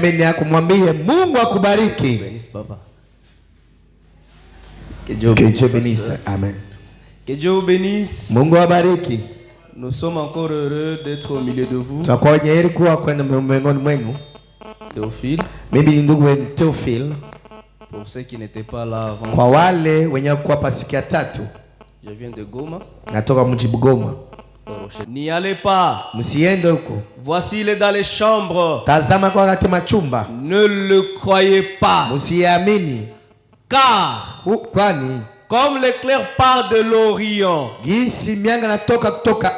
pembeni yako, mwambie Mungu akubariki. Que Dieu bénisse. Amen. Que Dieu vous bénisse. Mungu abariki. Nous sommes encore heureux d'être au milieu de vous. Théophile. Mimi ni ndugu wenu Théophile. Pour ceux qui n'étaient pas là avant. Kwa wale wenye kwa pasiki ya tatu. Je viens de Goma. Natoka mji Bugoma. N'y allez pas. Msiende huko. Voici il est dans les chambres. Tazama kwa katika machumba. Ne le croyez pas. Msiamini. Car kwani comme l'éclair part de l'Orient gisi mianga natoka kutoka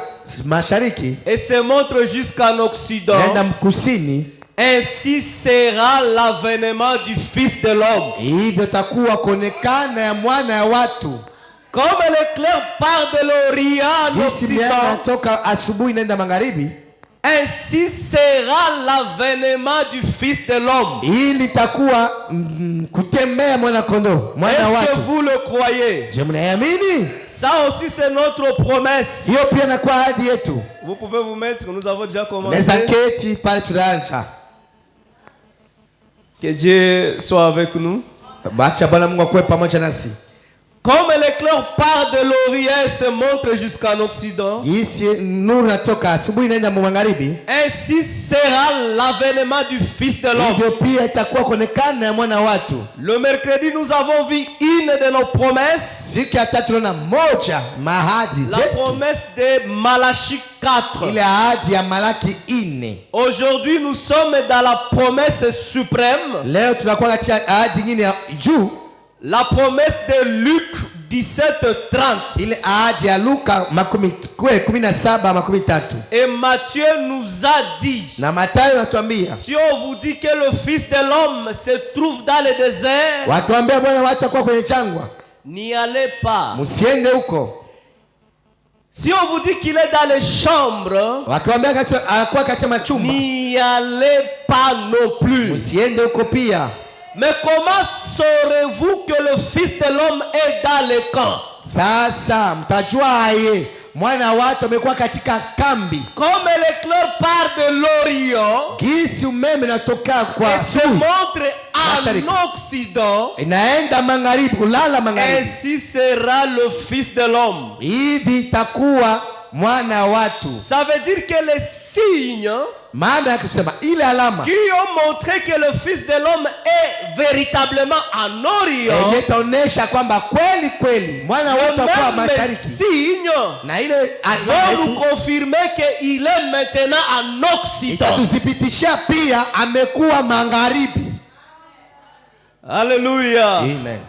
mashariki et se montre jusqu'en Occident, nenda mkusini, ainsi sera l'avènement du Fils de l'homme. Hivyo takuwa kuonekana ya mwana ya watu. Comme l'éclair part de l'Orient en Occident, natoka asubuhi nenda magharibi, ainsi sera l'avènement du Fils de l'homme. Ili takuwa kutembea mwana kondoo, mwana watu. Est-ce que vous le croyez? Je mnaamini? Ça aussi c'est notre promesse. Hiyo pia na kwa ahadi yetu. Vous pouvez vous mettre, nous avons déjà commencé. Neza keti pale tunaanza. Que Dieu soit avec nous. Bacha Bwana Mungu akuwe pamoja nasi. Comme l'éclair part de l'Orient et se montre jusqu'en Occident, ainsi sera l'avènement du Fils de l'homme. Le mercredi, nous avons vu une de nos promesses, la promesse de Malachie 4. Aujourd'hui, nous sommes dans la promesse suprême, la promesse de Luc 17:30. Et Matthieu nous a dit, si on vous dit que le Fils de l'homme se trouve dans le désert, n'y allez pas. Si on vous dit qu'il est dans les chambres, n'y allez pas non plus. Mais comment saurez-vous que le Fils de l'homme est dans le camp? Comme l'éclair part de l'Orient et se montre en Occident, ainsi sera le Fils de l'homme. Ça veut dire que les signes qui ont montré que le Fils de l'homme est véritablement en Orient, les signes vont nous confirmer qu'il est maintenant en Occident. Alléluia. Amen.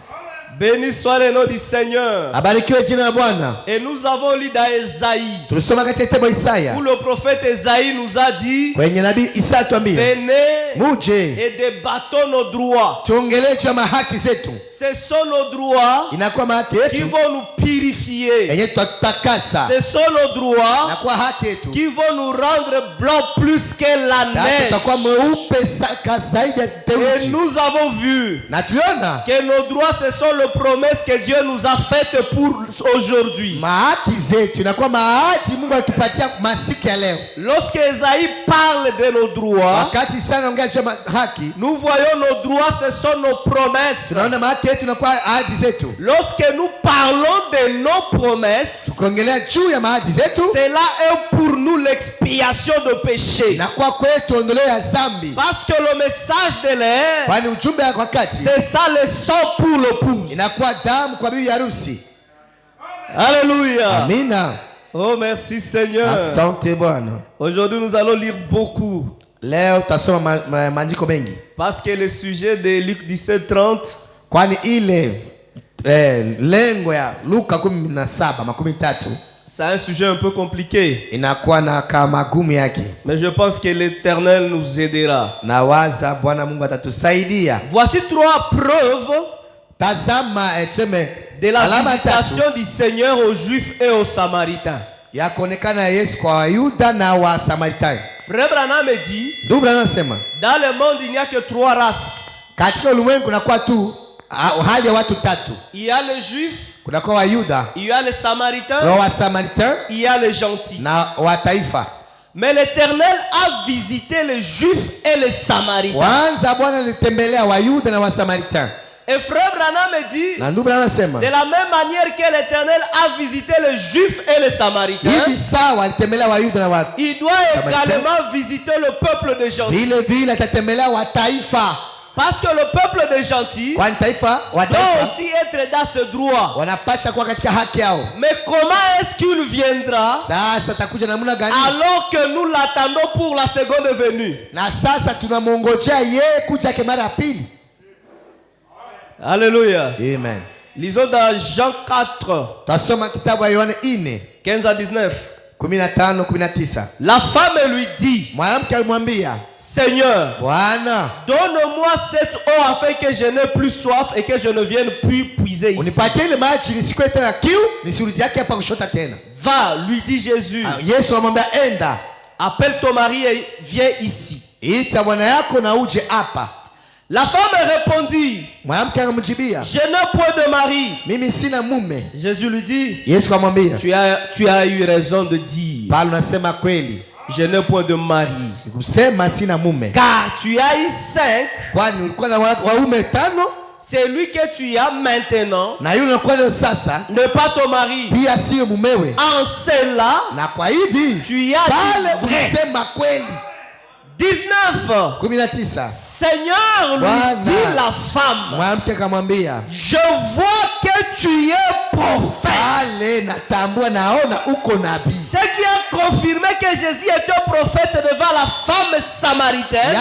Béni soit le nom du Seigneur. Et nous avons lu dans Esaïe, où le prophète Esaïe nous a dit, venez et débattons nos droits. Ce sont nos droits qui vont nous purifier. Ce sont nos droits qui vont nous rendre blancs plus que la neige. Et nous avons vu que nos droits, ce sont les promesses que Dieu nous a faites pour aujourd'hui. Lorsque Esaïe parle de nos droits, nous voyons nos droits, ce sont nos promesses. Lorsque nous parlons de nos promesses, cela est pour nous l'expiation de péché. Parce que le message de l'air, c'est ça le sang pour l'épouse. Alléluia. Amina. Oh merci Seigneur. Aujourd'hui nous allons lire beaucoup. Parce que le sujet de Luc 17:30, c'est un sujet un peu compliqué. Mais je pense que l'Éternel nous aidera. Voici 3 preuves de la visitation du Seigneur aux Juifs et aux Samaritains. Frère Branham dit, dans le monde il n'y a que 3 races. Il y a les Juifs, il y a les Samaritains, il y a les gentils. Mais l'Éternel a visité les Juifs et les Samaritains. Et frère Branham me dit, de la même manière que l'Éternel a visité les Juifs et les Samaritains, il doit également visiter le peuple des gentils. Parce que le peuple des gentils doit aussi être dans ce droit. Mais comment est-ce qu'il viendra alors que nous l'attendons pour la seconde venue? Alléluia. Amen. Lisons dans Jean 4, 15 à 19. La femme lui dit, Seigneur, donne-moi cette eau afin que je n'ai plus soif et que je ne vienne plus puiser ici. Va, lui dit Jésus. Appelle ton mari et viens ici. La femme répondit, je n'ai point de mari. Jésus lui dit, tu as eu raison de dire, je n'ai point de mari. Car tu as eu 5. Celui que tu as maintenant n'est pas ton mari. En cela, tu as dit vrai. 19. Seigneur, lui dit la femme, je vois que tu es prophète. Ce qui a confirmé que Jésus était prophète devant la femme samaritaine,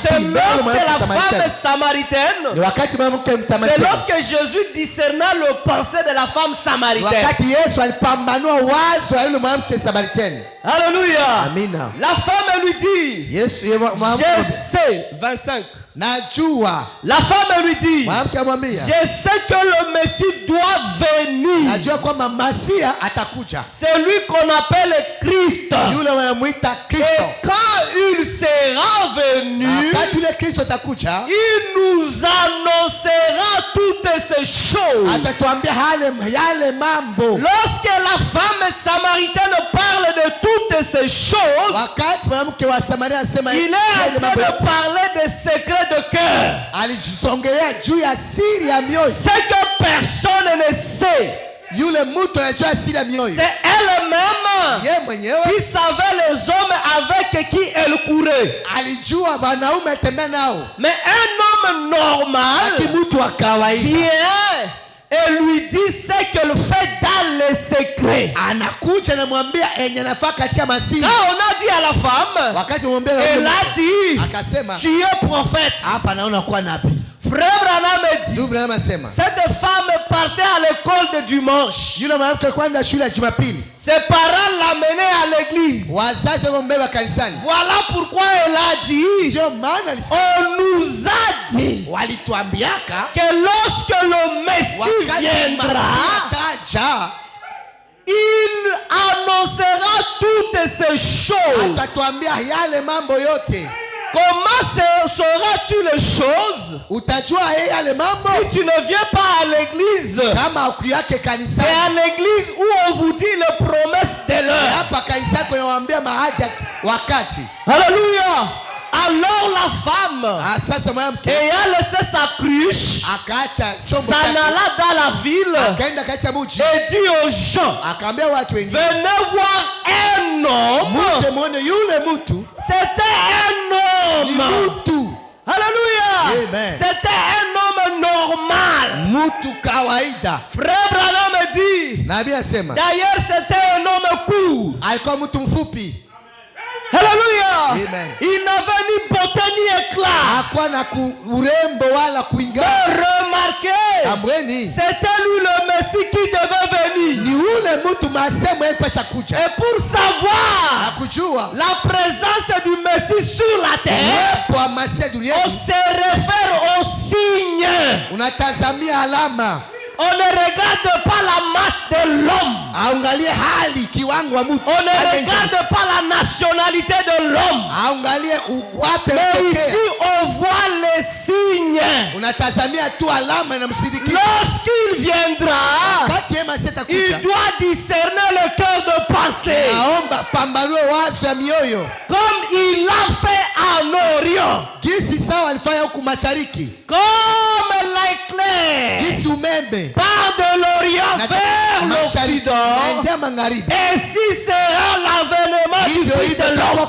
c'est lorsque la femme samaritaine, c'est lorsque Jésus discerna le pensée de la femme samaritaine. Alléluia. Amina. La femme lui dit, je sais, 25. La femme lui dit, je sais que le Messie doit venir. C'est lui qu'on appelle Christ. Et quand il sera venu, il nous annoncera toutes ces choses. Lorsque la femme samaritaine parle de toutes ces choses, il est en train de parler des secrets de cœur. Ce que personne ne sait. C'est elle-même qui savait les hommes avec qui elle courait. Mais un homme normal vient et lui dit ce qu'elle fait dans les secrets. Quand on a dit à la femme, elle a dit, tu es prophète. Frère Branham dit, cette femme partait à l'école de dimanche. Ses parents l'amenaient à l'église. Voilà pourquoi elle a dit, on nous a dit que lorsque le Messie viendra, il annoncera toutes ces choses. Comment sauras-tu les choses si tu ne viens pas à l'église? C'est à l'église où on vous dit les promesses de l'heure. Alléluia. Alors la femme, ayant laissé sa cruche, s'en alla dans la ville et dit aux gens, venez voir un homme. C'était un homme. Alléluia. C'était un homme normal. Frère Branham dit, d'ailleurs c'était un homme court. Alléluia. Il n'avait ni beauté ni éclat. Mais remarquez, c'était lui le Messie qui devait venir. Et pour savoir la présence du Messie sur la terre, on se réfère au signe. On ne regarde pas la masse de l'homme. On ne regarde pas la nationalité de l'homme. Mais ici on voit les signes. Lorsqu'il viendra, il doit discerner le cœur de pensée. Comme il l'a fait en Orient. Comme l'éclair part de l'Orient vers l'Occident. Ainsi sera l'avènement du Fils de l'homme.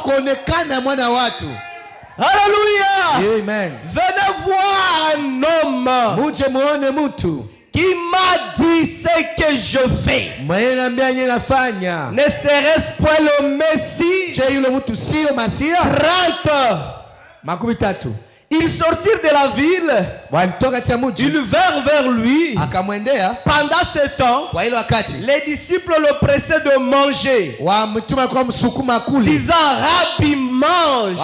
Alléluia. Amen. Venez voir un homme qui m'a dit ce que je fais. Ne serait-ce point le Messie? 30. Ils sortirent de la ville. Ils vinrent vers lui. Pendant ce temps, les disciples le pressaient de manger. Disant, Rabbi, mange.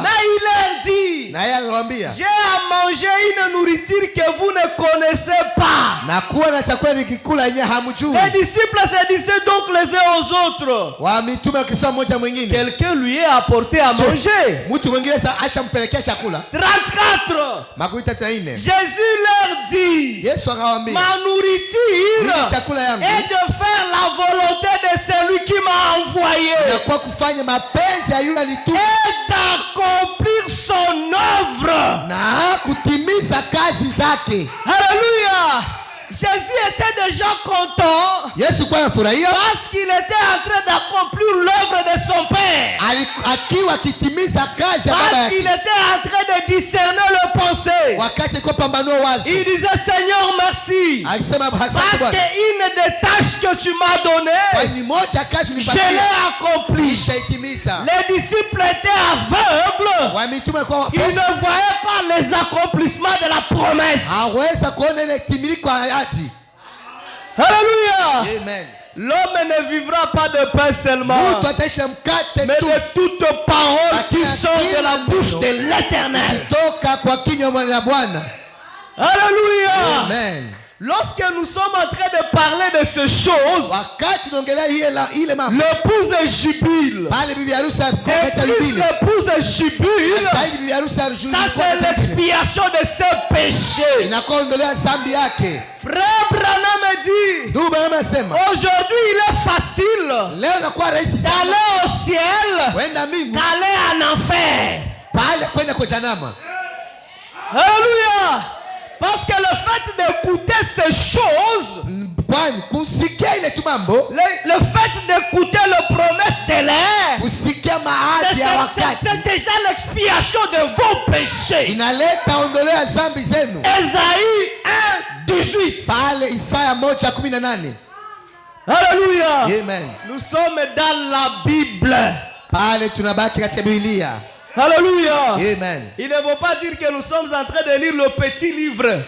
Mais il leur dit, j'ai à manger une nourriture que vous ne connaissez pas. Les disciples se disaient donc les uns aux autres, quelqu'un lui a apporté à manger. 34. Jésus leur dit, ma nourriture est de faire la volonté de celui qui m'a envoyé et d'accomplir son œuvre. Alléluia. Jésus était déjà content parce qu'il était en train d'accomplir l'œuvre de son Père. Parce qu'il était en train de discerner le pensée. Il disait, Seigneur, merci. Parce qu'une des tâches que tu m'as données, je l'ai accomplie. Les disciples étaient aveugles. Ils ne voyaient pas les accomplissements de la promesse. Alléluia. Amen. L'homme ne vivra pas de pain seulement, mais de toute parole qui sort de la bouche de l'Éternel. Alléluia. Amen. Lorsque nous sommes en train de parler de ces choses, l'épouse jubile. Et plus l'épouse jubile, ça c'est l'expiation de ses péchés. Frère Branham dit, aujourd'hui il est facile d'aller au ciel qu'aller en enfer. Alléluia. Parce que le fait d'écouter ces choses, le fait d'écouter les promesses de l'air, c'est déjà l'expiation de vos péchés. Ésaïe 1:18. Alléluia. Amen. Nous sommes dans la Bible. Alléluia. Amen. Il ne veut pas dire que nous sommes en train de lire le petit livre.